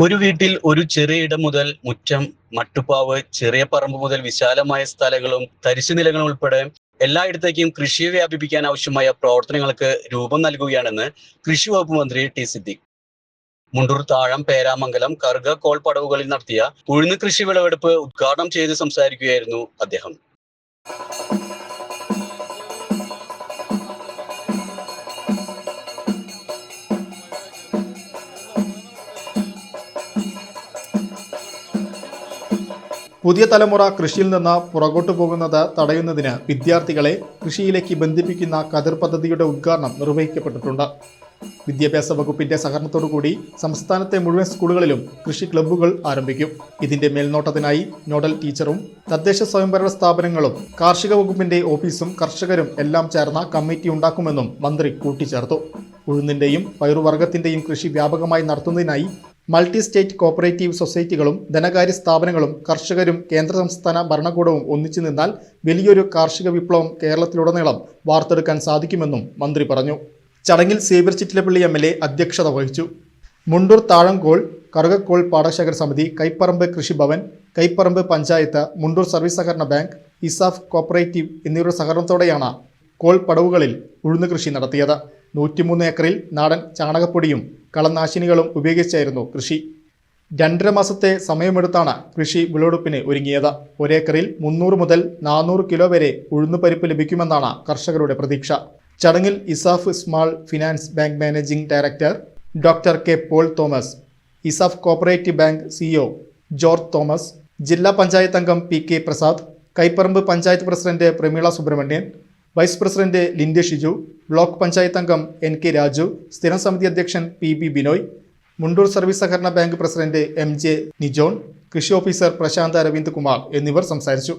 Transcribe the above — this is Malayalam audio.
ഒരു വീട്ടിൽ ഒരു ചെറിയ ഇടം മുതൽ മുറ്റം, മട്ടുപ്പാവ്, ചെറിയ പറമ്പ് മുതൽ വിശാലമായ സ്ഥലങ്ങളും തരിശു നിലങ്ങളും ഉൾപ്പെടെ എല്ലായിടത്തേക്കും കൃഷിയെ വ്യാപിപ്പിക്കാൻ ആവശ്യമായ പ്രവർത്തനങ്ങൾക്ക് രൂപം നൽകുകയാണെന്ന് കൃഷി വകുപ്പ് മന്ത്രി ടി സിദ്ദിഖ് മുണ്ടൂർ താഴം പേരാമംഗലം കറുക കോൾ പടവുകളിൽ നടത്തിയ ഉഴുന്ന് കൃഷി വിളവെടുപ്പ് ഉദ്ഘാടനം ചെയ്ത് സംസാരിക്കുകയായിരുന്നു അദ്ദേഹം. പുതിയ തലമുറ കൃഷിയിൽ നിന്ന് പുറകോട്ടു പോകുന്നത് തടയുന്നതിന് വിദ്യാർത്ഥികളെ കൃഷിയിലേക്ക് ബന്ധിപ്പിക്കുന്ന കതിർ പദ്ധതിയുടെ ഉദ്ഘാടനം നിർവഹിക്കപ്പെട്ടിട്ടുണ്ട്. വിദ്യാഭ്യാസ വകുപ്പിന്റെ സഹകരണത്തോടുകൂടി സംസ്ഥാനത്തെ മുഴുവൻ സ്കൂളുകളിലും കൃഷി ക്ലബ്ബുകൾ ആരംഭിക്കും. ഇതിന്റെ മേൽനോട്ടത്തിനായി നോഡൽ ടീച്ചറും തദ്ദേശ സ്വയംഭരണ സ്ഥാപനങ്ങളും കാർഷിക വകുപ്പിന്റെ ഓഫീസും കർഷകരും എല്ലാം ചേർന്ന കമ്മിറ്റി ഉണ്ടാക്കുമെന്നും മന്ത്രി കൂട്ടിച്ചേർത്തു. ഉഴുന്നിന്റെയും പയറുവർഗത്തിന്റെയും കൃഷി വ്യാപകമായി നടത്തുന്നതിനായി മൾട്ടി സ്റ്റേറ്റ് കോപ്പറേറ്റീവ് സൊസൈറ്റികളും ധനകാര്യ സ്ഥാപനങ്ങളും കർഷകരും കേന്ദ്ര സംസ്ഥാന ഭരണകൂടവും ഒന്നിച്ചു നിന്നാൽ വലിയൊരു കാർഷിക വിപ്ലവം കേരളത്തിലുടനീളം വാർത്തെടുക്കാൻ സാധിക്കുമെന്നും മന്ത്രി പറഞ്ഞു. ചടങ്ങിൽ സേവ്യർ ചിറ്റിലപ്പള്ളി MLA അധ്യക്ഷത വഹിച്ചു. മുണ്ടൂർ താഴംകോൾ, കറുകക്കോൾ പാടശേഖര സമിതി, കൈപ്പറമ്പ് കൃഷിഭവൻ, കൈപ്പറമ്പ് പഞ്ചായത്ത്, മുണ്ടൂർ സർവീസ് സഹകരണ ബാങ്ക്, ഇസാഫ് കോപ്പറേറ്റീവ് എന്നിവരുടെ സഹകരണത്തോടെയാണ് കോൾ പടവുകളിൽ ഉഴുന്ന് കൃഷി നടത്തിയത്. 103 ഏക്കറിൽ നാടൻ ചാണകപ്പൊടിയും കളനാശിനികളും ഉപയോഗിച്ചായിരുന്നു കൃഷി. 2.5 മാസത്തെ സമയമെടുത്താണ് കൃഷി വിളവെടുപ്പിന് ഒരുങ്ങിയത്. ഒരേക്കറിൽ 300 മുതൽ 400 കിലോ വരെ ഉഴുന്നുപരിപ്പ് ലഭിക്കുമെന്നാണ് കർഷകരുടെ പ്രതീക്ഷ. ചടങ്ങിൽ ESAF small finance bank managing director doctor K Paul Thomas, ESAF cooperative bank CEO George Thomas, ജില്ലാ പഞ്ചായത്ത് അംഗം PK Prasad, Kaiparambu panchayat president Prameela Subramanian, vice president Lindy Shiju, block panchayat അംഗം NK രാജു, സ്ഥിരം സമിതി അധ്യക്ഷൻ PB ബിനോയ്, മുണ്ടൂർ സർവീസ് സഹകരണ ബാങ്ക് പ്രസിഡന്റ് MJ നിജോൺ, കൃഷി ഓഫീസർ പ്രശാന്ത് അരവിന്ദ് കുമാർ എന്നിവർ സംസാരിച്ചു.